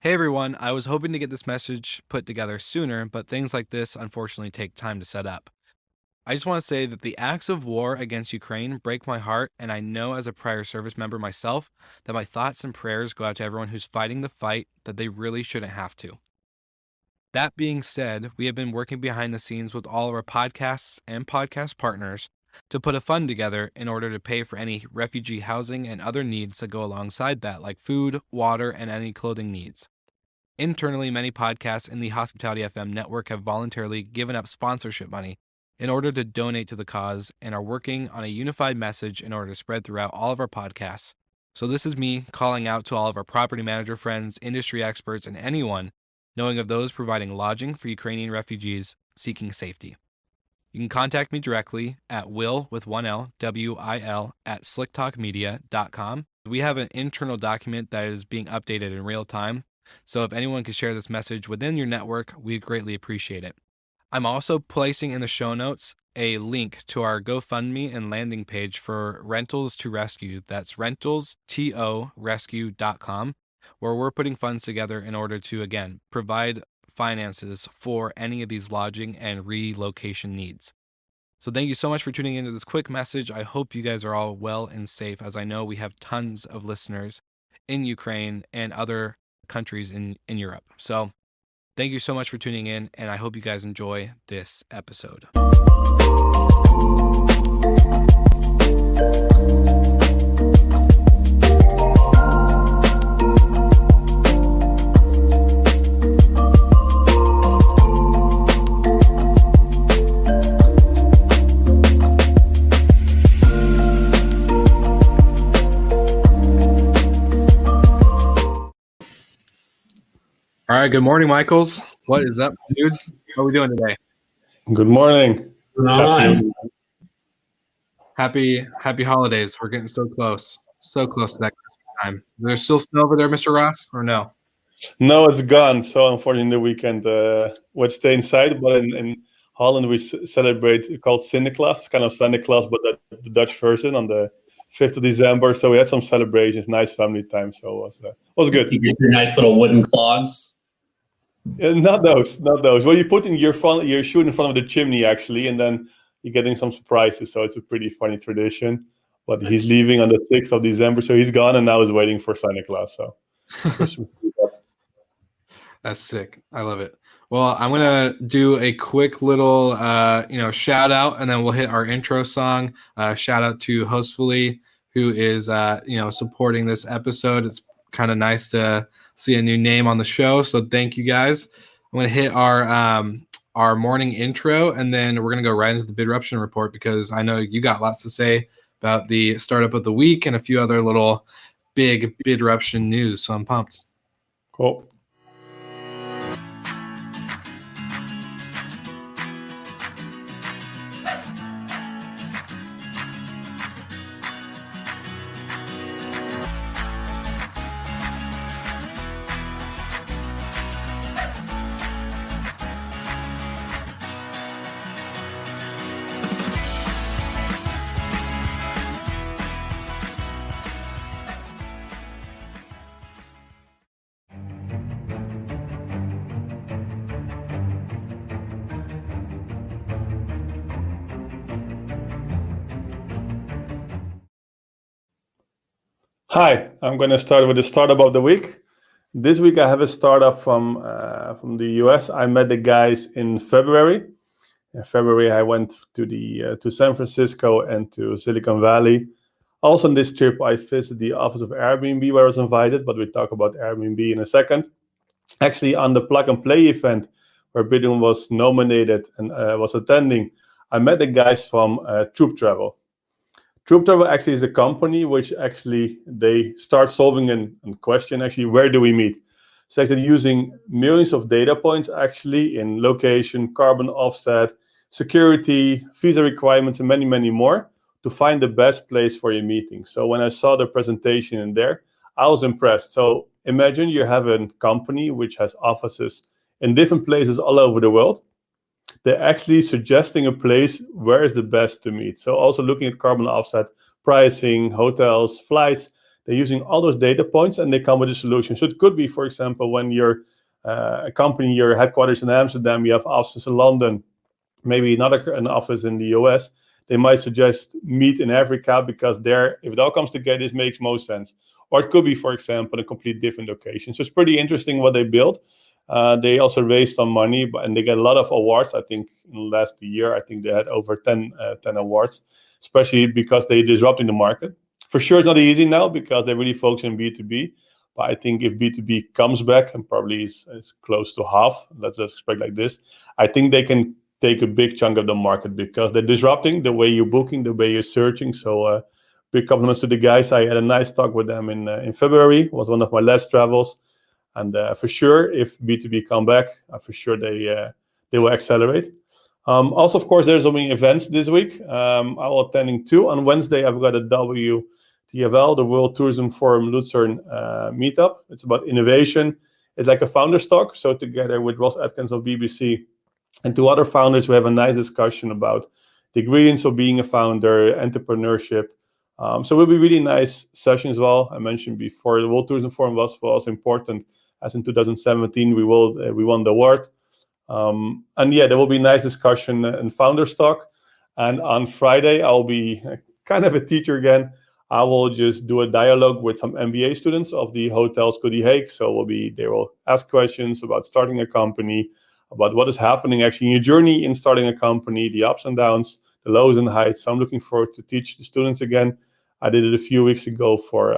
Hey everyone, I was hoping to get this message put together sooner, but things like this unfortunately take time to set up. I just want to say that the acts of war against Ukraine break my heart, and I know as a prior service member myself that my thoughts and prayers go out to everyone who's fighting the fight that they really shouldn't have to. That being said, we have been working behind the scenes with all of our podcasts and podcast partners to put a fund together in order to pay for any refugee housing and other needs that go alongside that, like food, water, and any clothing needs. Internally, many podcasts in the Hospitality FM network have voluntarily given up sponsorship money in order to donate to the cause and are working on a unified message in order to spread throughout all of our podcasts. So this is me calling out to all of our property manager friends, industry experts, and anyone knowing of those providing lodging for Ukrainian refugees seeking safety. You can contact me directly at will with one L, W-I-L, at slicktalkmedia.com. We have an internal document that is being updated in real time. So if anyone could share this message within your network, we'd greatly appreciate it. I'm also placing in the show notes a link to our GoFundMe and landing page for Rentals to Rescue. That's rentalstorescue.com, where we're putting funds together in order to, again, provide finances for any of these lodging and relocation needs. So thank you so much for tuning into this quick message. I hope you guys are all well and safe, as I know we have tons of listeners in Ukraine and other countries in Europe. So thank you so much for tuning in, and I hope you guys enjoy this episode. All right, good morning, Michaels. What is up, dude? How are we doing today? Good morning. Happy holidays. We're getting so close to that Christmas time. There's still snow over there, Mr. Ross, or no? No, it's gone. So unfortunately, the weekend we'll stay inside. But in Holland, we celebrate called Sinterklaas. It's kind of Santa Claus, but the Dutch version on the 5th of December. So we had some celebrations, nice family time. So it was good. Your nice little wooden clogs. Not those. Well, you put in your shoe in front of the chimney actually, and then you're getting some surprises. So it's a pretty funny tradition. But he's leaving on the 6th of December, so he's gone, and now he's waiting for Santa Claus. So That's sick. I love it. Well, I'm gonna do a quick little shout out, and then we'll hit our intro song. Shout out to Hostfully, who is supporting this episode. It's kind of nice to see a new name on the show, so thank you guys. I'm gonna hit our morning intro, and then we're gonna go right into the Bidruption report, because I know you got lots to say about the startup of the week and a few other little big Bidruption news. So I'm pumped. Cool. Hi, I'm going to start with the startup of the week. This week I have a startup from the US. I met the guys in February. In February I went to San Francisco and to Silicon Valley. Also on this trip I visited the office of Airbnb where I was invited, but we'll talk about Airbnb in a second. Actually, on the Plug and Play event where Bidruption was nominated and was attending, I met the guys from Troop Travel. Troop Travel actually is a company which actually they start solving a question, actually, where do we meet? So actually using millions of data points actually in location, carbon offset, security, visa requirements, and many, many more to find the best place for your meeting. So when I saw the presentation in there, I was impressed. So imagine you have a company which has offices in different places all over the world. They're actually suggesting a place where is the best to meet. So also looking at carbon offset, pricing, hotels, flights, They're using all those data points and they come with a solution. So it could be, for example, when you're a company, your headquarters in Amsterdam, you have offices in London, maybe an office in the US, they might suggest meet in Africa because there, if it all comes together, this makes most sense. Or it could be, for example, a complete different location. So it's pretty interesting what they built. They also raised some money, and they get a lot of awards. I think in the last year, I think they had over 10 awards, especially because they're disrupting the market. For sure, it's not easy now because they really focus on B2B. But I think if B2B comes back, and probably is close to half, let's expect like this, I think they can take a big chunk of the market because they're disrupting the way you're booking, the way you're searching. So big compliments to the guys. I had a nice talk with them in February. It was one of my last travels. And for sure, if B2B come back, for sure they will accelerate. Also, of course, there's so many events this week. I will attending 2. On Wednesday, I've got a WTFL, the World Tourism Forum Lucerne meetup. It's about innovation. It's like a founder's talk. So together with Ross Atkins of BBC and 2 other founders, we have a nice discussion about the ingredients of being a founder, entrepreneurship. So it will be really nice session as well. I mentioned before, the World Tourism Forum was for us important, as in 2017 we won the award. And yeah, there will be nice discussion and founders talk. And on Friday, I'll be kind of a teacher again. I will just do a dialogue with some MBA students of the Hotel School The Hague. So they will ask questions about starting a company, about what is happening actually in your journey in starting a company, the ups and downs, the lows and heights. So I'm looking forward to teach the students again. I did it a few weeks ago for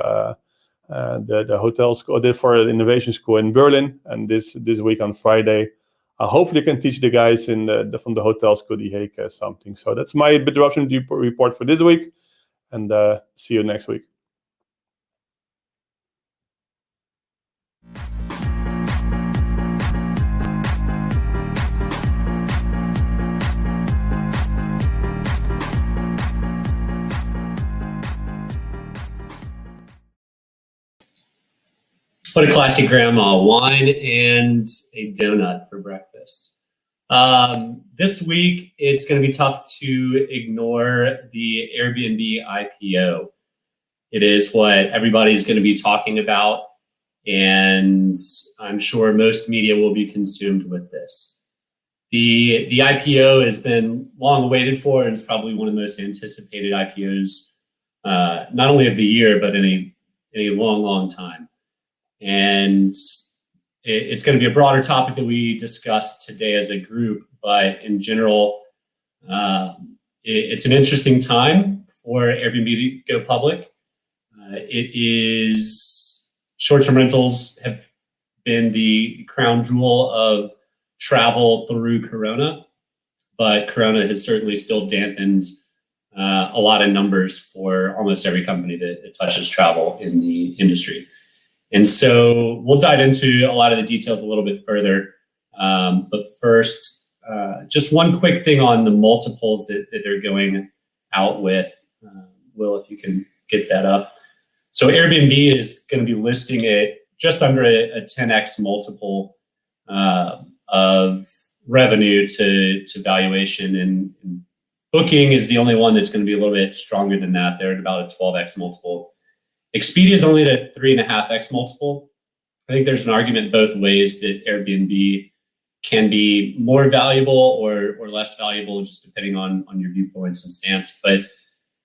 the hotel school. I did for an innovation school in Berlin, and this week on Friday, I hopefully can teach the guys from the Hotel School The Hague something. So that's my Bidruption report for this week, and see you next week. What a classic grandma, wine and a donut for breakfast. This week, it's going to be tough to ignore the Airbnb IPO. It is what everybody's going to be talking about, and I'm sure most media will be consumed with this. The IPO has been long awaited for, and it's probably one of the most anticipated IPOs, not only of the year, but in a long, long time. And it's going to be a broader topic that we discuss today as a group, but in general, it's an interesting time for Airbnb to go public. It is short-term rentals have been the crown jewel of travel through Corona, but Corona has certainly still dampened a lot of numbers for almost every company that touches travel in the industry. And so we'll dive into a lot of the details a little bit further. But first, just one quick thing on the multiples that they're going out with. Will, if you can get that up. So Airbnb is going to be listing at just under a 10x multiple of revenue to valuation. And Booking is the only one that's going to be a little bit stronger than that. They're at about a 12x multiple. Expedia is only at a 3.5x multiple. I think there's an argument both ways that Airbnb can be more valuable or less valuable, just depending on your viewpoints and stance. But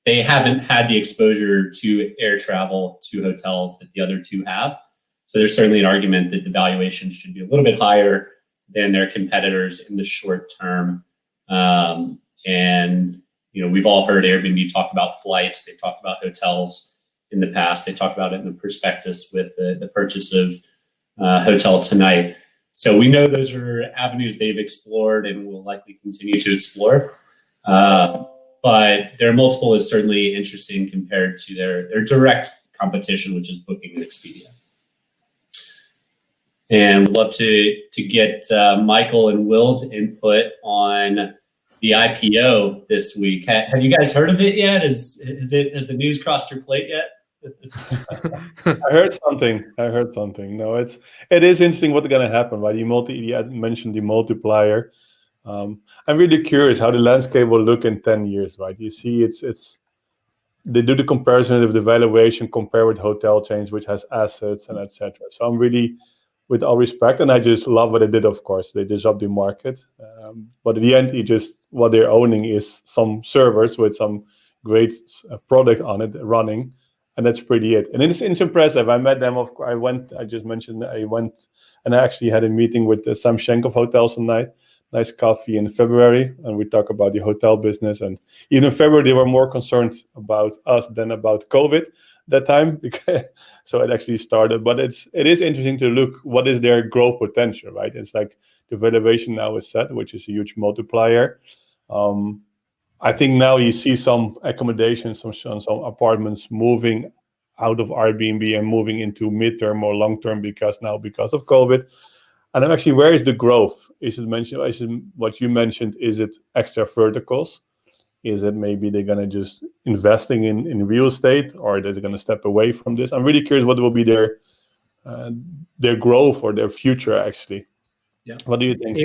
they haven't had the exposure to air travel, to hotels that the other two have. So there's certainly an argument that the valuation should be a little bit higher than their competitors in the short term. And we've all heard Airbnb talk about flights. They've talked about hotels in the past. They talked about it in the prospectus with the purchase of Hotel Tonight. So we know those are avenues they've explored and will likely continue to explore. But their multiple is certainly interesting compared to their direct competition, which is Booking and Expedia. And we'd love to get Michael and Will's input on the IPO this week. Have you guys heard of it yet? Has the news crossed your plate yet? I heard something. No, it is interesting what's going to happen, right? You mentioned the multiplier. I'm really curious how the landscape will look in 10 years, right? You see, it's they do the comparison of the valuation compared with hotel chains, which has assets and etc. So I'm really, with all respect, and I just love what they did. Of course, they disrupt the market, but in the end, what they're owning is some servers with some great product on it running, and that's pretty it. And it's impressive. I met them. Of course, I just mentioned I went, and I actually had a meeting with Sam Schenk of Hotels Tonight. Nice coffee in February, and we talk about the hotel business. And even in February, they were more concerned about us than about COVID that time. So it actually started. But it is interesting to look what is their growth potential, right? It's like the valuation now is set, which is a huge multiplier. I think now you see some accommodations, some apartments moving out of Airbnb and moving into midterm or long term because of COVID. And I'm actually, where is the growth? Is it what you mentioned? Is it extra verticals? Is it maybe they're gonna just investing in real estate, or they're gonna step away from this? I'm really curious what will be their growth or their future actually. Yeah. What do you think?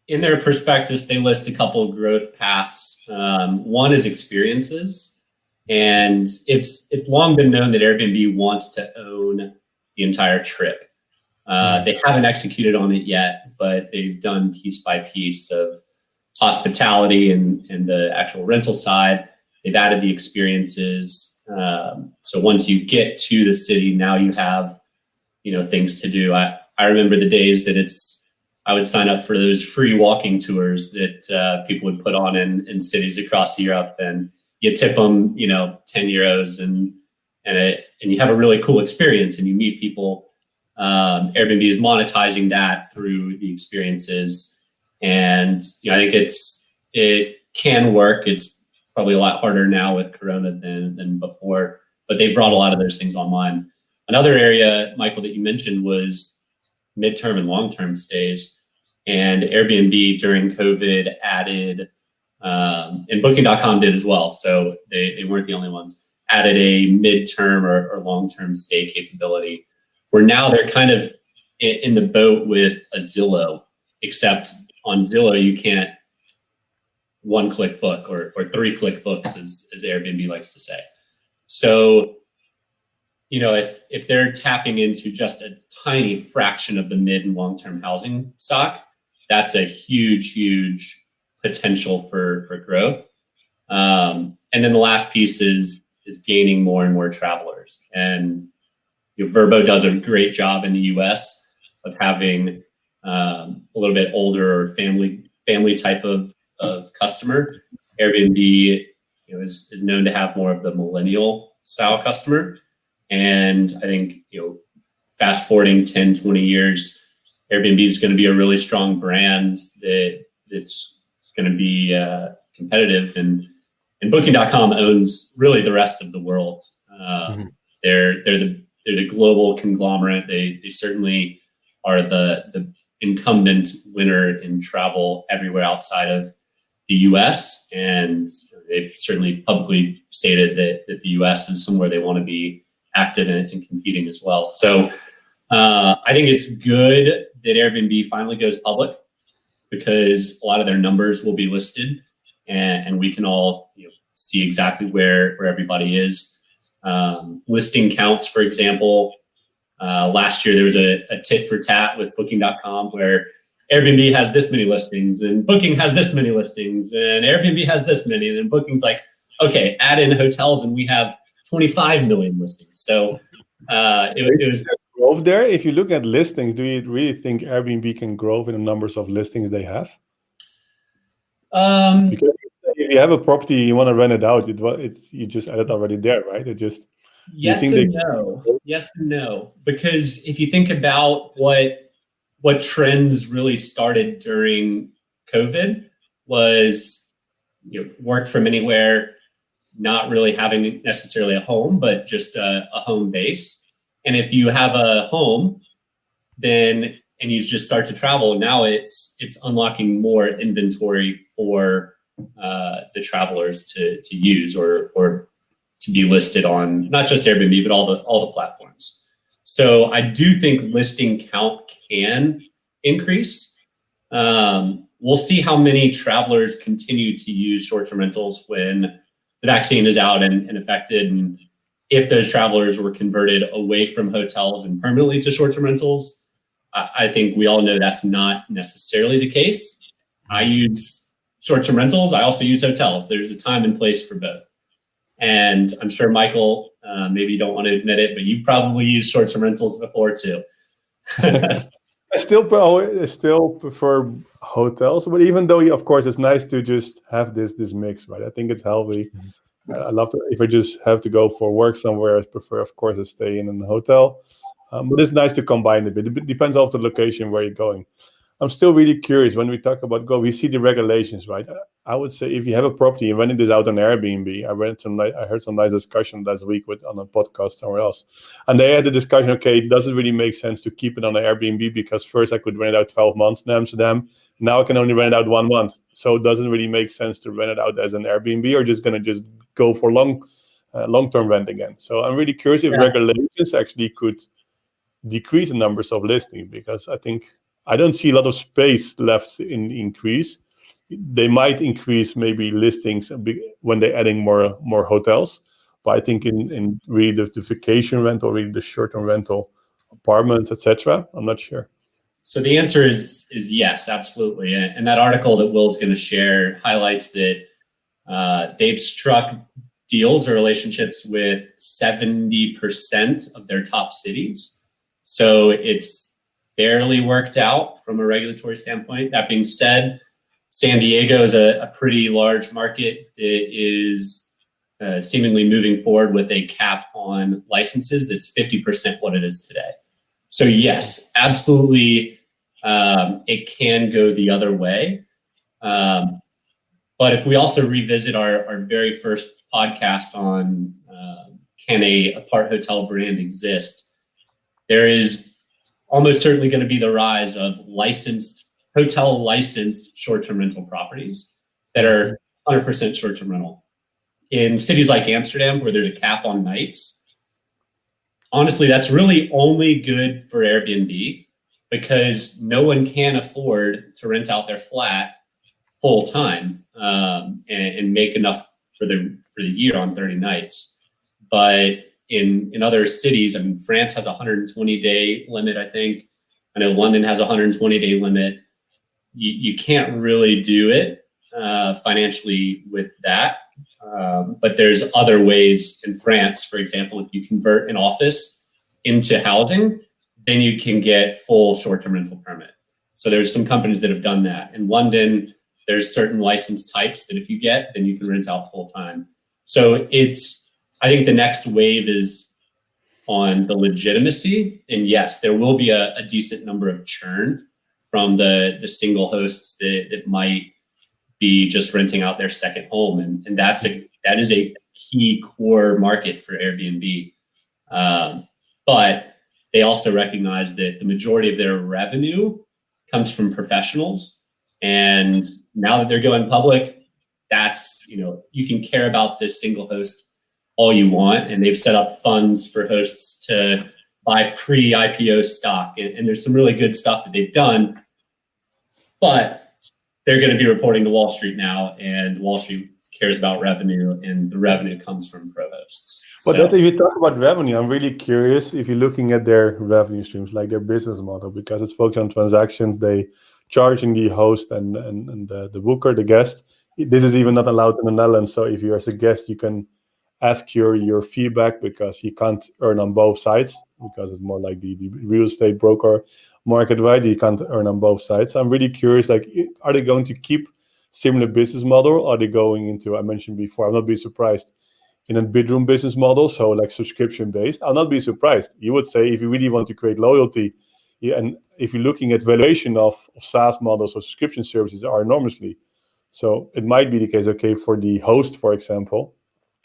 In their prospectus, they list a couple of growth paths. One is experiences, and it's long been known that Airbnb wants to own the entire trip. They haven't executed on it yet, but they've done piece by piece of hospitality and the actual rental side. They've added the experiences. So once you get to the city, now you have, things to do. I remember the days that I would sign up for those free walking tours that people would put on in cities across Europe, and you tip them, 10 euros and you have a really cool experience and you meet people. Airbnb is monetizing that through the experiences, and I think it can work. It's probably a lot harder now with Corona than before, but they've brought a lot of those things online. Another area, Michael, that you mentioned was midterm and long-term stays, and Airbnb during COVID added, and Booking.com did as well. So they weren't the only ones, added a midterm or long-term stay capability, where now they're kind of in the boat with a Zillow, except on Zillow, you can't one-click book or three-click books, as Airbnb likes to say. So, if they're tapping into just a tiny fraction of the mid and long-term housing stock, that's a huge, huge potential for growth. And then the last piece is gaining more and more travelers. And Vrbo does a great job in the US of having a little bit older or family type of customer. Airbnb is known to have more of the millennial style customer. And I think, fast forwarding 10, 20 years, Airbnb is going to be a really strong brand that's going to be competitive. And Booking.com owns really the rest of the world. They're the global conglomerate. They certainly are the incumbent winner in travel everywhere outside of the US. And they've certainly publicly stated that the US is somewhere they want to be active and competing as well. So I think it's good that Airbnb finally goes public, because a lot of their numbers will be listed, and we can all see exactly where everybody is. Listing counts, for example, last year there was a tit for tat with Booking.com, where Airbnb has this many listings and Booking has this many listings and Airbnb has this many, and then Booking's like, okay, add in hotels and we have 25 million listings. So it was growth there. If you look at listings, do you really think Airbnb can grow in the numbers of listings they have? Because if you have a property, you want to rent it out, it's you just add it already there, right? It just yes and no. Because if you think about what trends really started during COVID was work from anywhere, not really having necessarily a home, but just a home base. And if you have a home, then and you just start to travel, now it's unlocking more inventory for the travelers to use or to be listed on not just Airbnb but all the platforms. So I do think listing count can increase. We'll see how many travelers continue to use short-term rentals when the vaccine is out and affected, and if those travelers were converted away from hotels and permanently to short-term rentals, I think we all know that's not necessarily the case. I use short-term rentals. I also use hotels. There's a time and place for both. And I'm sure, Michael, maybe you don't want to admit it, but you've probably used short-term rentals before too. I still prefer hotels, but even though, of course, it's nice to just have this mix, right? I think it's healthy. I love to, if I just have to go for work somewhere, I prefer, of course, to stay in a hotel. But it's nice to combine a bit. It depends on the location where you're going. I'm still really curious when we talk about go. We see the regulations, right? I would say if you have a property and renting this out on Airbnb, I heard some nice discussion last week on a podcast somewhere else, and they had a discussion. Okay, it doesn't really make sense to keep it on an Airbnb because first I could rent it out 12 months in Amsterdam. Now I can only rent it out 1 month, so it doesn't really make sense to rent it out as an Airbnb or just go for long-term rent again. So I'm really curious if regulations actually could decrease the numbers of listings, because I don't see a lot of space left in increase. They might increase maybe listings when they're adding more hotels, but I think in really the vacation rental, really the short-term rental, apartments, etc., I'm not sure. So the answer is yes, absolutely. And that article that Will's going to share highlights that they've struck deals or relationships with 70% of their top cities. So it's barely worked out from a regulatory standpoint. That being said, San Diego is a pretty large market. It is seemingly moving forward with a cap on licenses that's 50% what it is today. So yes, absolutely, it can go the other way. But if we also revisit our very first podcast on can a apart hotel brand exist, there is almost certainly going to be the rise of hotel licensed short-term rental properties that are 100% short-term rental. In cities like Amsterdam, where there's a cap on nights, honestly, that's really only good for Airbnb because no one can afford to rent out their flat full time and make enough for the year on 30 nights. But in other cities, I mean, France has a 120-day limit, I think. I know London has a 120-day limit. You can't really do it financially with that. But there's other ways in France, for example, if you convert an office into housing, then you can get full short-term rental permit. So there's some companies that have done that. In London, there's certain license types that if you get, then you can rent out full-time. So I think the next wave is on the legitimacy. And yes, there will be a decent number of churn from the single hosts that might be just renting out their second home. And that is a key core market for Airbnb. But they also recognize that the majority of their revenue comes from professionals. And now that they're going public, you can care about this single host all you want. And they've set up funds for hosts to buy pre-IPO stock. And there's some really good stuff that they've done. But they're going to be reporting to Wall Street now, and Wall Street cares about revenue, and the revenue comes from pro hosts. But if you talk about revenue, I'm really curious if you're looking at their revenue streams, like their business model, because it's focused on transactions. They charging the host and the booker, the guest. This is even not allowed in the Netherlands. So if you as a guest, you can ask your feedback because you can't earn on both sides, because it's more like the real estate broker market, right? You can't earn on both sides. I'm really curious, like, are they going to keep similar business model? Or are they going into, I mentioned before, I'll not be surprised, in a bedroom business model, so like subscription based? I'll not be surprised. You would say if you really want to create loyalty, and if you're looking at valuation of SaaS models or subscription services are enormously. So it might be the case, okay, for the host, for example,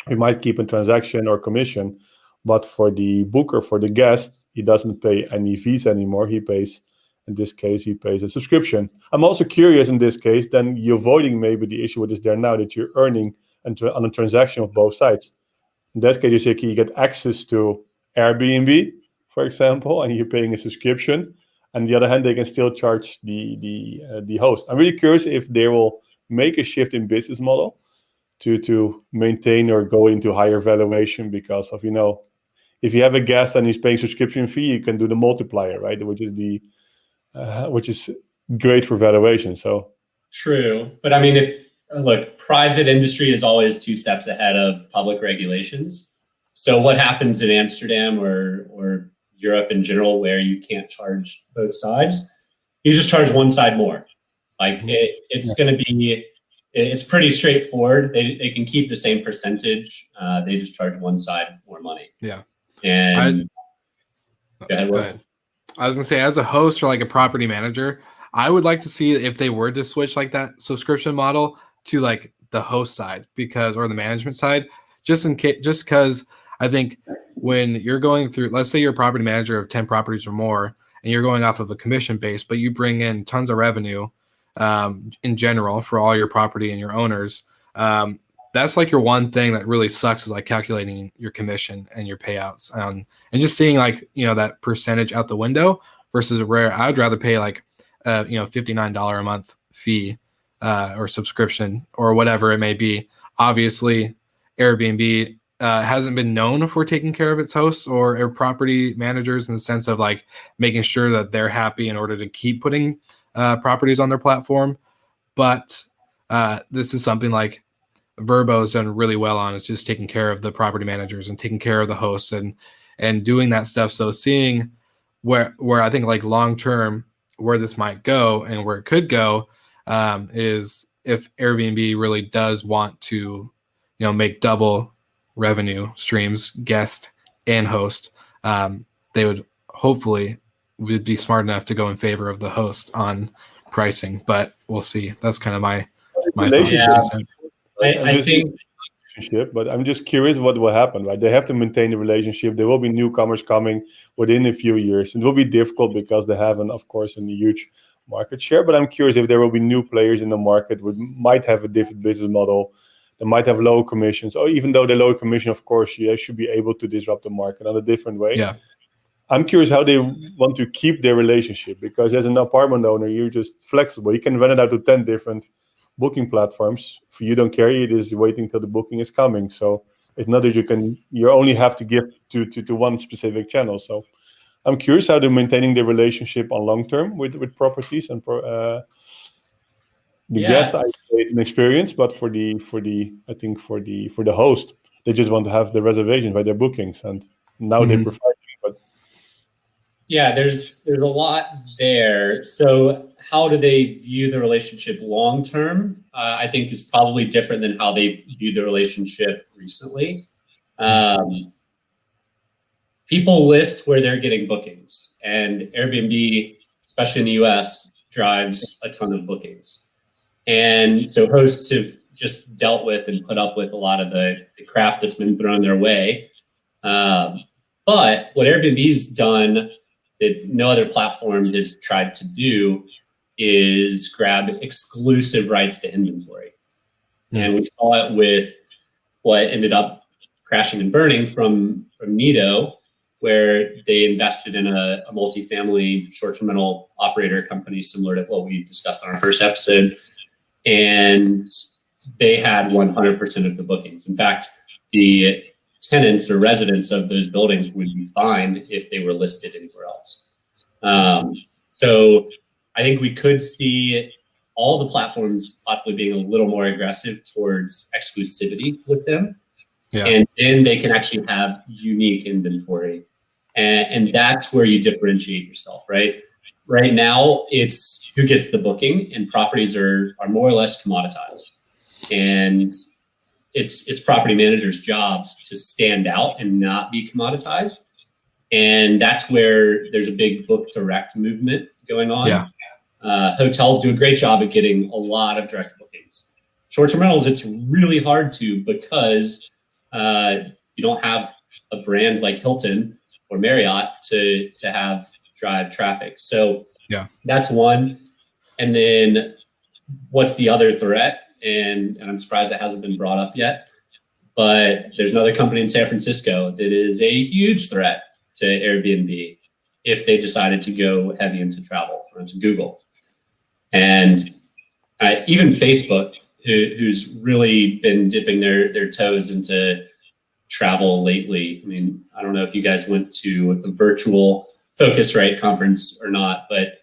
we might keep a transaction or commission, but for the booker, for the guest, he doesn't pay any fees anymore. He pays, in this case, he pays a subscription. I'm also curious in this case, then you're avoiding maybe the issue what is there now, that you're earning on a transaction of both sides. In that case, you say, okay, you get access to Airbnb, for example, and you're paying a subscription. On the other hand, they can still charge the host. I'm really curious if they will make a shift in business model to maintain or go into higher valuation because of, if you have a guest and he's paying subscription fee, you can do the multiplier, right? Which is great for valuation. So true, but I mean, look, private industry is always 2 steps ahead of public regulations. So what happens in Amsterdam or Europe in general, where you can't charge both sides, you just charge one side more. Like it's going to be, it's pretty straightforward. They can keep the same percentage. They just charge one side more money. Yeah. And go ahead. I was gonna say, as a host or like a property manager, I would like to see if they were to switch like that subscription model to like the host side or the management side, just because I think when you're going through, let's say you're a property manager of 10 properties or more, and you're going off of a commission base, but you bring in tons of revenue in general for all your property and your owners. That's like your one thing that really sucks, is like calculating your commission and your payouts and just seeing like, that percentage out the window versus where I would rather pay like, $59 a month fee or subscription or whatever it may be. Obviously, Airbnb hasn't been known for taking care of its hosts or property managers in the sense of like making sure that they're happy in order to keep putting properties on their platform. But this is something like Vrbo's done really well on, is just taking care of the property managers and taking care of the hosts and doing that stuff. So seeing where I think like long term where this might go and where it could go is if Airbnb really does want to, make double revenue streams, guest and host, they would hopefully be smart enough to go in favor of the host on pricing. But we'll see. That's kind of my thoughts. Yeah. I think, but I'm just curious what will happen, right? They have to maintain the relationship. There will be newcomers coming within a few years. It will be difficult because they have, of course, a huge market share. But I'm curious if there will be new players in the market who might have a different business model. They might have lower commissions, or even though the lower commission, of course, you should be able to disrupt the market in a different way. Yeah. I'm curious how they want to keep their relationship, because as an apartment owner, you're just flexible. You can rent it out to 10 different booking platforms. For you don't care, it is waiting till the booking is coming. So it's not that you only have to give to one specific channel. So I'm curious how they're maintaining their relationship on long term with properties and guest. It's an experience, but for the host, they just want to have the reservations by their bookings, and now they provide. But yeah, there's a lot there. So how do they view the relationship long term? I think is probably different than how they view the relationship recently. People list where they're getting bookings, and Airbnb, especially in the US, drives a ton of bookings. And so hosts have just dealt with and put up with a lot of the crap that's been thrown their way. But what Airbnb's done that no other platform has tried to do is grab exclusive rights to inventory. And we saw it with what ended up crashing and burning from Nido, where they invested in a multifamily short-term rental operator company similar to what we discussed on our first episode. And they had 100% of the bookings. In fact, the tenants or residents of those buildings would be fine if they were listed anywhere else. So I think we could see all the platforms possibly being a little more aggressive towards exclusivity with them. Yeah. And then they can actually have unique inventory. And that's where you differentiate yourself, right? Right now, it's who gets the booking, and properties are more or less commoditized. And it's property managers' jobs to stand out and not be commoditized. And that's where there's a big book direct movement going on. Yeah. Hotels do a great job at getting a lot of direct bookings. Short-term rentals, it's really hard to, because you don't have a brand like Hilton or Marriott to drive traffic. So yeah, that's one. And then what's the other threat? And I'm surprised it hasn't been brought up yet, but there's another company in San Francisco that is a huge threat to Airbnb if they decided to go heavy into travel, or into Google. And even Facebook who's really been dipping their toes into travel lately. I mean, I don't know if you guys went to the virtual Focusrite conference or not, but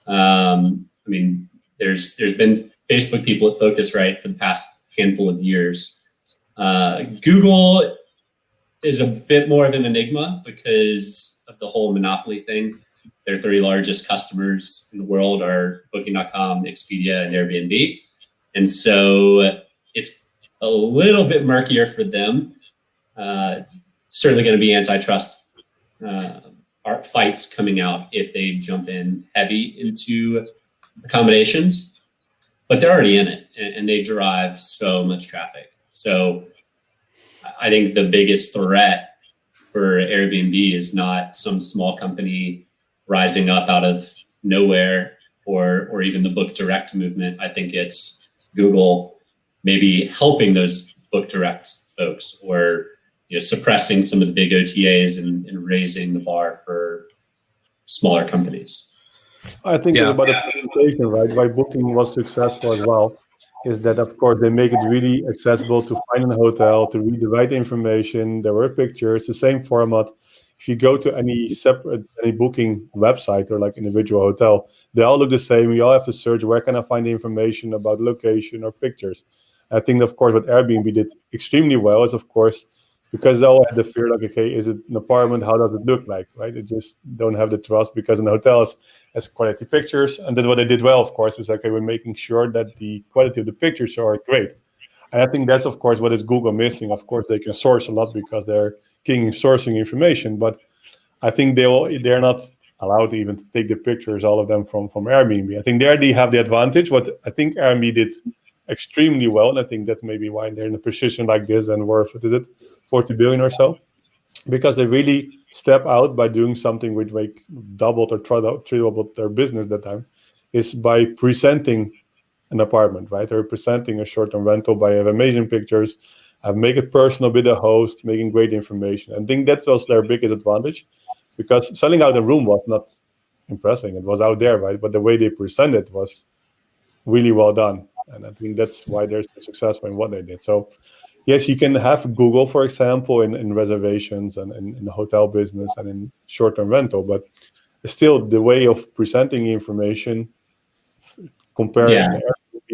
I mean, there's been Facebook people at Focusrite for the past handful of years. Google is a bit more of an enigma because of the whole monopoly thing. Their 3 largest customers in the world are Booking.com, Expedia, and Airbnb. And so it's a little bit murkier for them. Certainly going to be antitrust fights coming out if they jump in heavy into accommodations, but they're already in it and they drive so much traffic. So I think the biggest threat for Airbnb is not some small company rising up out of nowhere or even the book direct movement. I think it's Google maybe helping those book direct folks or suppressing some of the big OTAs and raising the bar for smaller companies. I think it's about the presentation, right? Why Booking was successful as well is that, of course, they make it really accessible to find a hotel, to read the right information. There were pictures, the same format. If you go to any booking website or like individual hotel, they all look the same. You all have to search, where can I find the information about location or pictures? I think, of course, what Airbnb did extremely well is, of course, because they all had the fear, like, okay, is it an apartment? How does it look like, right? They just don't have the trust because in hotels has quality pictures. And then what they did well, of course, is, okay, we're making sure that the quality of the pictures are great. And I think that's, of course, what is Google missing. Of course, they can source a lot because they're king in sourcing information, but I think they're not allowed to even take the pictures, all of them from Airbnb. I think there they have the advantage. What I think Airbnb did extremely well, and I think that's maybe why they're in a position like this and worth, what is it, 40 billion or so, because they really step out by doing something which like doubled or tripled their business that time, is by presenting an apartment, right? Or presenting a short-term rental by having amazing pictures, make it personal with the host, making great information. I think that was their biggest advantage, because selling out a room was not impressive. It was out there, right? But the way they presented was really well done. And I think that's why they're so successful in what they did. So yes, you can have Google, for example, in reservations and in the hotel business and in short-term rental, but still the way of presenting information, comparing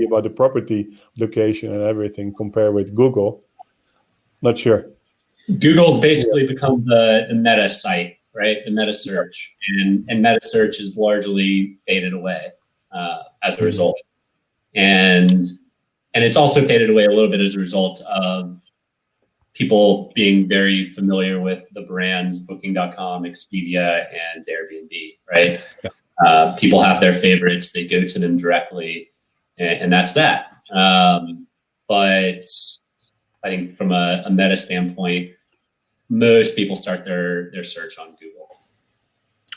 about the property location and everything, compare with Google, not sure. Google's basically become the meta site, right? The meta search, and meta search is largely faded away as a result. And it's also faded away a little bit as a result of people being very familiar with the brands Booking.com, Expedia, and Airbnb, right? Yeah. People have their favorites, they go to them directly, and that's that. But I think from a meta standpoint, most people start their search on Google.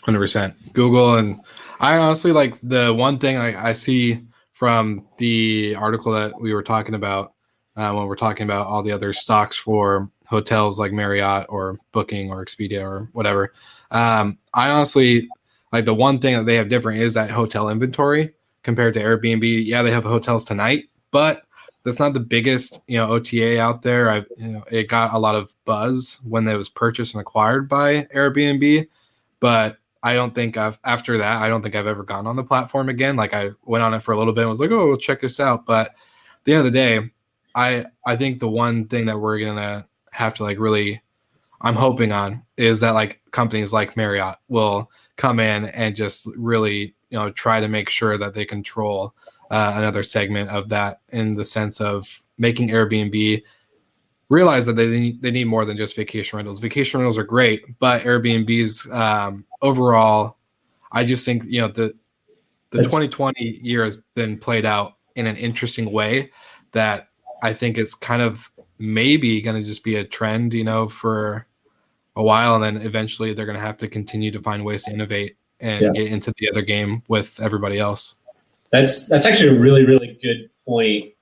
100%. Google. And I honestly, like, the one thing I see from the article that we were talking about when we're talking about all the other stocks for hotels like Marriott or Booking or Expedia or whatever, I honestly, like, the one thing that they have different is that hotel inventory compared to Airbnb. Yeah, they have hotels tonight, but that's not the biggest, OTA out there. It got a lot of buzz when it was purchased and acquired by Airbnb, but I don't think after that, I don't think I've ever gone on the platform again. Like, I went on it for a little bit and was like, oh, check this out. But at the end of the day, I think the one thing that we're going to have to, like, really, I'm hoping on is that, like, companies like Marriott will come in and just really, try to make sure that they control another segment of that, in the sense of making Airbnb realize that they need more than just vacation rentals. Vacation rentals are great, but Airbnb's overall, I just think, the 2020 year has been played out in an interesting way that I think it's kind of maybe going to just be a trend, for a while, and then eventually they're going to have to continue to find ways to innovate and get into the other game with everybody else. That's actually a really, really good point.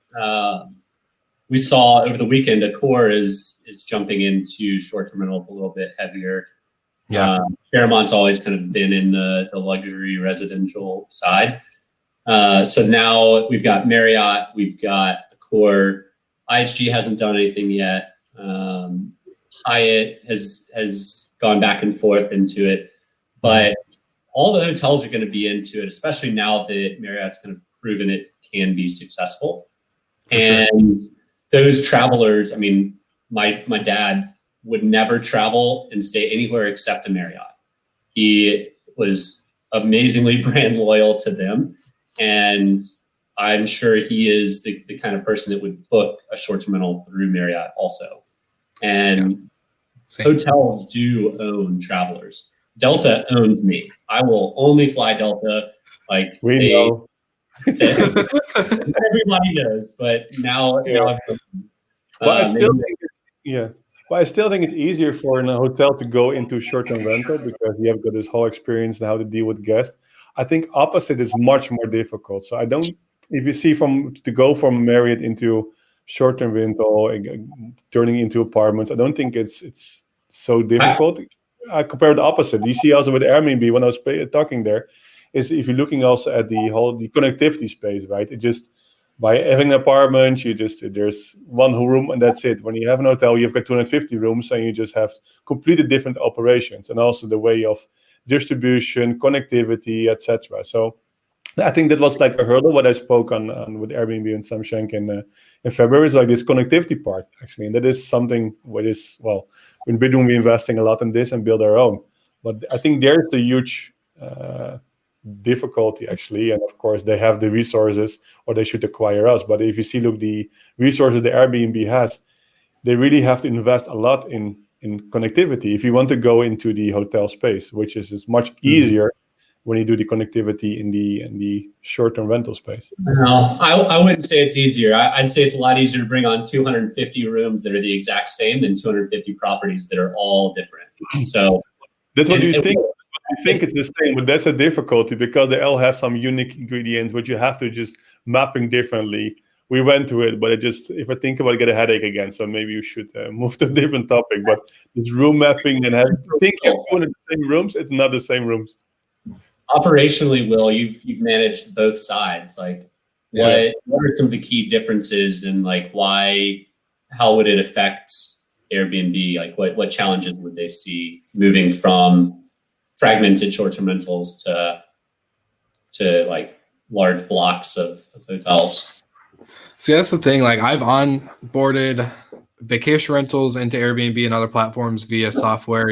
We saw over the weekend, Accor is jumping into short-term rentals a little bit heavier. Yeah, Fairmont's always kind of been in the luxury residential side. So now we've got Marriott, we've got Accor. IHG hasn't done anything yet. Hyatt has gone back and forth into it, but all the hotels are going to be into it, especially now that Marriott's kind of proven it can be successful. And those travelers, I mean, my dad would never travel and stay anywhere except a Marriott. He was amazingly brand loyal to them. And I'm sure he is the kind of person that would book a short-term rental through Marriott also. And hotels do own travelers. Delta owns me. I will only fly Delta. Like we know. Everybody knows, but now I've but I still think but I still think it's easier for a hotel to go into short-term rental because you have got this whole experience and how to deal with guests. I think opposite is much more difficult. So I don't, if you see to go from Marriott into short-term rental, turning into apartments, I don't think it's so difficult. I compare the opposite. You see also with Airbnb when I was talking there, is if you're looking also at the connectivity space, right? It just, by having an apartment, there's one room and that's it. When you have an hotel, you've got 250 rooms and you just have completely different operations and also the way of distribution, connectivity, etc. So I think that was like a hurdle what I spoke on with Airbnb and Sam Schenk in February, is like this connectivity part actually, and that is something what is, well, in Bidruption we're investing a lot in this and build our own. But I think there's a huge difficulty actually, and of course they have the resources or they should acquire us. But if you see, look, the resources the Airbnb has, they really have to invest a lot in connectivity if you want to go into the hotel space, which is much easier when you do the connectivity in the short-term rental space. No, I wouldn't say it's easier. I'd say it's a lot easier to bring on 250 rooms that are the exact same than 250 properties that are all different. So that's what you think. I think it's the same, but that's a difficulty because they all have some unique ingredients which you have to just mapping differently. We went to it, but if I think about it, I get a headache again. So maybe you should move to a different topic. But this room mapping and thinking of doing the same rooms, it's not the same rooms. Operationally, Will, you've managed both sides. Like, what are some of the key differences, and like how would it affect Airbnb? Like, what challenges would they see moving from fragmented short-term rentals to like large blocks of hotels? See, that's the thing. Like, I've onboarded vacation rentals into Airbnb and other platforms via software.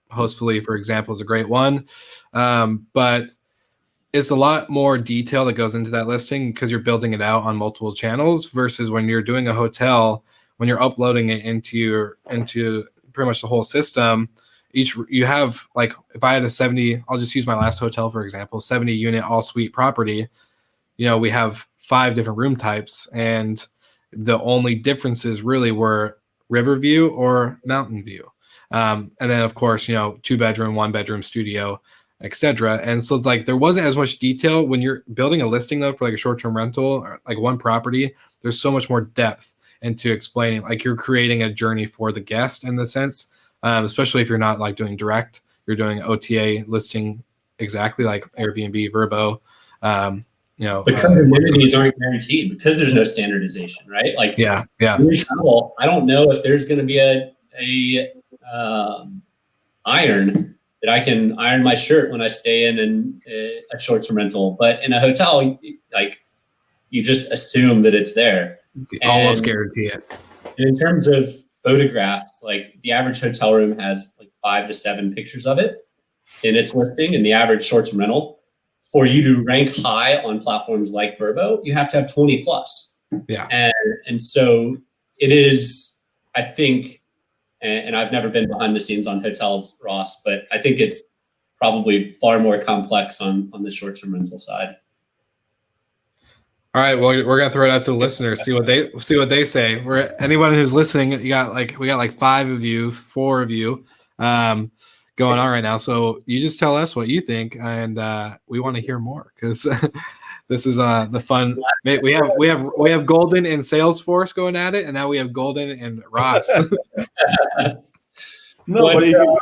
Hostfully, for example, is a great one. But it's a lot more detail that goes into that listing because you're building it out on multiple channels versus when you're doing a hotel, when you're uploading it into pretty much the whole system. You have, like, if I had a 70, I'll just use my last hotel, for example, 70 unit all suite property, we have 5 different room types, and the only differences really were river view or mountain view. And then of course, 2-bedroom, 1-bedroom studio, etc. And so it's like, there wasn't as much detail when you're building a listing though, for like a short-term rental or like one property. There's so much more depth into explaining, like you're creating a journey for the guest in the sense, especially if you're not like doing direct, you're doing OTA listing exactly like Airbnb, Vrbo, because amenities aren't guaranteed, because there's no standardization, right? Like, when you travel, I don't know if there's going to be a iron that I can iron my shirt when I stay in a short-term rental, but in a hotel, like, you just assume that it's there. Almost guarantee it. And in terms of photographs, like the average hotel room has like 5 to 7 pictures of it in its listing, and the average short-term rental, for you to rank high on platforms like Vrbo, you have to have 20 plus. Yeah. And so it is, I think, and I've never been behind the scenes on hotels, Ross, but I think it's probably far more complex on the short-term rental side. All right, well, we're gonna throw it out to the listeners, see what they say. Anyone who's listening, we got like 5 of you, 4 of you, going on right now. So you just tell us what you think, and we want to hear more because this is the fun. We have Golden and Salesforce going at it, and now we have Golden and Ross. But if you go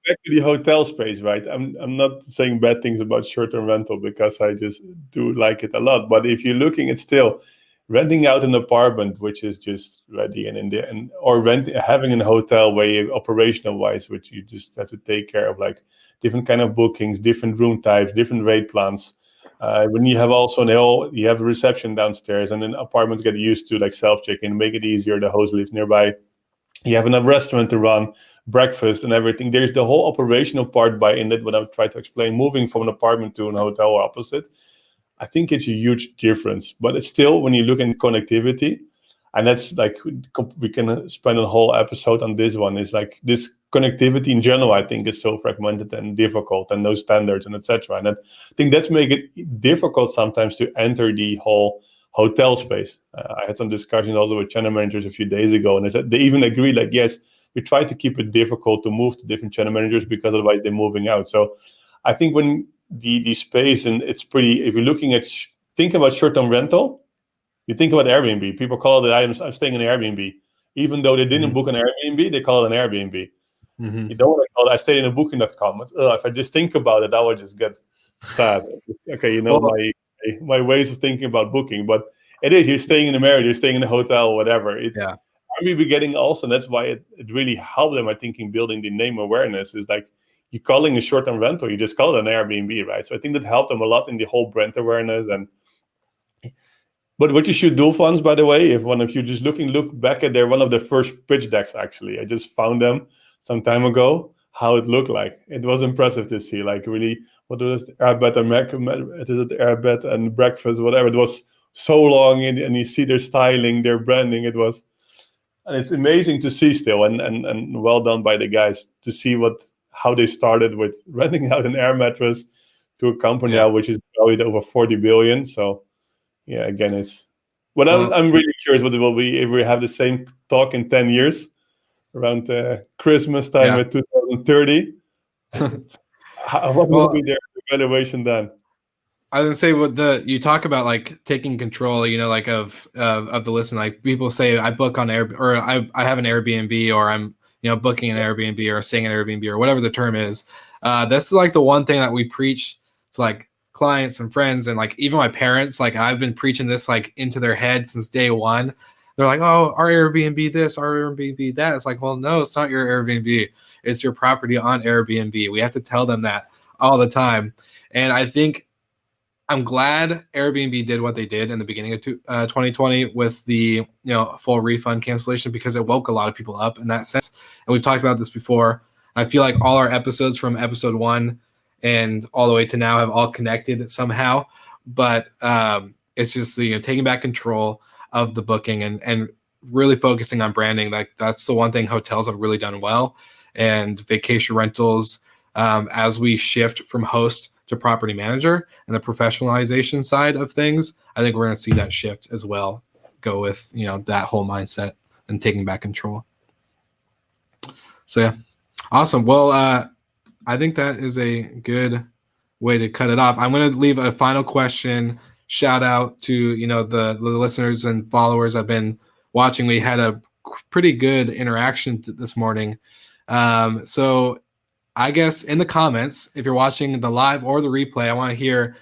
back to the hotel space, right? I'm not saying bad things about short-term rental because I just do like it a lot. But if you're looking at still, renting out an apartment which is just ready and in there, and or having a hotel where you, operational wise, which you just have to take care of, like different kind of bookings, different room types, different rate plans. When you have also you have a reception downstairs, and then apartments get used to like self check-in, make it easier. The host lives nearby. You have enough restaurant to run, breakfast and everything. There's the whole operational part by in it. What I try to explain, moving from an apartment to an hotel or opposite, I think it's a huge difference. But it's still, when you look in connectivity, and that's like, we can spend a whole episode on this one, is like this connectivity in general, I think, is so fragmented and difficult, and no standards and etc. And I think that's make it difficult sometimes to enter the whole hotel space. I had some discussions also with channel managers a few days ago, and they even agreed, like, yes, we try to keep it difficult to move to different channel managers because otherwise they're moving out. So I think when the space, and it's pretty, if you're looking at, think about short-term rental, you think about Airbnb. People call it, I'm staying in an Airbnb. Even though they didn't book an Airbnb, they call it an Airbnb. You don't want to call it, I stayed in a booking.com. If I just think about it, I would just get sad. Okay, my ways of thinking about booking, but it is, you're staying in a marriage, you're staying in a hotel, whatever. It's Airbnb getting also, and that's why it really helped them, I think, in building the name awareness, is like, you're calling a short-term rental, you just call it an Airbnb, right? So I think that helped them a lot in the whole brand awareness. But what you should do, Fons, by the way, if one of you just look back at one of the first pitch decks, actually, I just found them some time ago, how it looked like. It was impressive to see, like, really, what was it, Airbed and breakfast, whatever. It was so long, and you see their styling, their branding. And it's amazing to see still, and well done by the guys to see how they started with renting out an air mattress to a company now which is valued over 40 billion. So yeah, again, I'm really curious what it will be if we have the same talk in 10 years around Christmas time at 2030. What will be their evaluation then? I was gonna say, you talk about, like, taking control, like of the listen. Like, people say, I book on or I have an Airbnb, or I'm booking an Airbnb, or staying in an Airbnb, or whatever the term is. This is like the one thing that we preach to, like, clients and friends, and like even my parents. Like, I've been preaching this, like, into their head since day one. They're like, oh, our Airbnb this, our Airbnb that. It's like, well, no, it's not your Airbnb. It's your property on Airbnb. We have to tell them that all the time. And I think I'm glad Airbnb did what they did in the beginning of 2020 with the full refund cancellation, because it woke a lot of people up in that sense. And we've talked about this before. I feel like all our episodes from episode 1 and all the way to now have all connected somehow. But it's just taking back control of the booking and really focusing on branding. Like, that's the one thing hotels have really done well, and vacation rentals, as we shift from host to property manager and the professionalization side of things, I think we're going to see that shift as well, go with that whole mindset and taking back control. So yeah, awesome. Well, I think that is a good way to cut it off. I'm going to leave a final question. Shout out to the listeners and followers I've been watching. We had a pretty good interaction this morning. So I guess in the comments, if you're watching the live or the replay, I want to hear,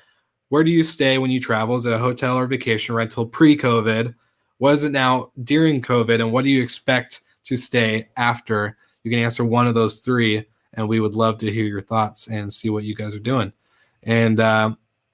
where do you stay when you travel? Is it a hotel or vacation rental pre-COVID? What is it now during COVID? And what do you expect to stay after? You can answer one of those three, and we would love to hear your thoughts and see what you guys are doing. And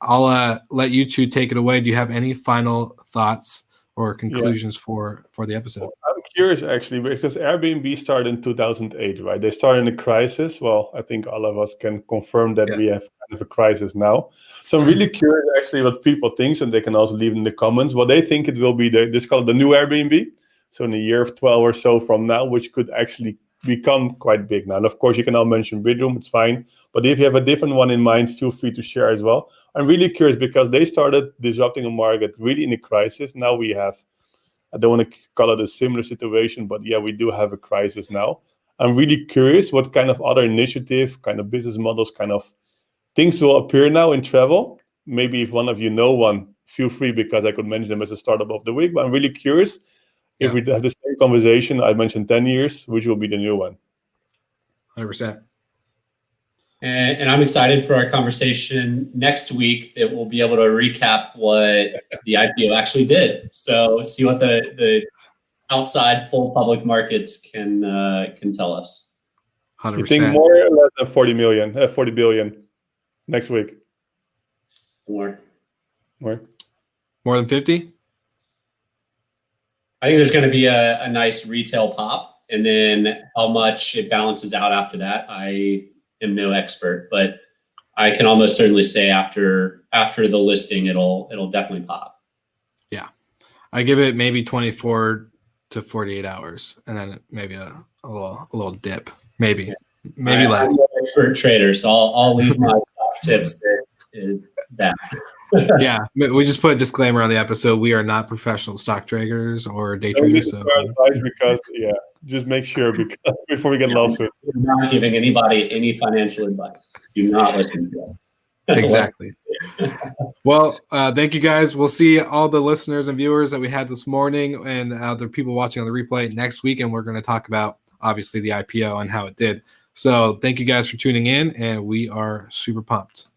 I'll let you two take it away. Do you have any final thoughts or conclusions for the episode? I'm curious, actually, because Airbnb started in 2008, right? They started in a crisis. Well, I think all of us can confirm that we have kind of a crisis now. So I'm really curious, actually, what people think, and they can also leave in the comments what they think it will be. This called the new Airbnb. So in a year of 12 or so from now, which could actually become quite big now. And of course, you can all mention Bidroom, it's fine. But if you have a different one in mind, feel free to share as well. I'm really curious because they started disrupting a market really in a crisis. Now we have, I don't want to call it a similar situation, but yeah, we do have a crisis now. I'm really curious what kind of other initiative, kind of business models, kind of things will appear now in travel. Maybe if one of you know one, feel free, because I could mention them as a startup of the week. But I'm really curious if we have the same conversation. I mentioned 10 years, which will be the new one. 100%. And I'm excited for our conversation next week that we'll be able to recap what the IPO actually did. So see what the outside full public markets can tell us. 100%. You think more or less than 40 billion next week? More. More than 50? I think there's going to be a nice retail pop, and then how much it balances out after that, I am no expert, but I can almost certainly say after the listing, it'll definitely pop. Yeah, I give it maybe 24 to 48 hours, and then maybe a little dip, maybe less. I'm no expert trader, so I'll leave my stock tips at that. Yeah, we just put a disclaimer on the episode. We are not professional stock traders or day traders. So. Advice because just make sure before we get lawsuit. We're not giving anybody any financial advice. Do not listen to us. Exactly. Well, thank you guys. We'll see all the listeners and viewers that we had this morning and the people watching on the replay next week. And we're going to talk about, obviously, the IPO and how it did. So thank you guys for tuning in, and we are super pumped.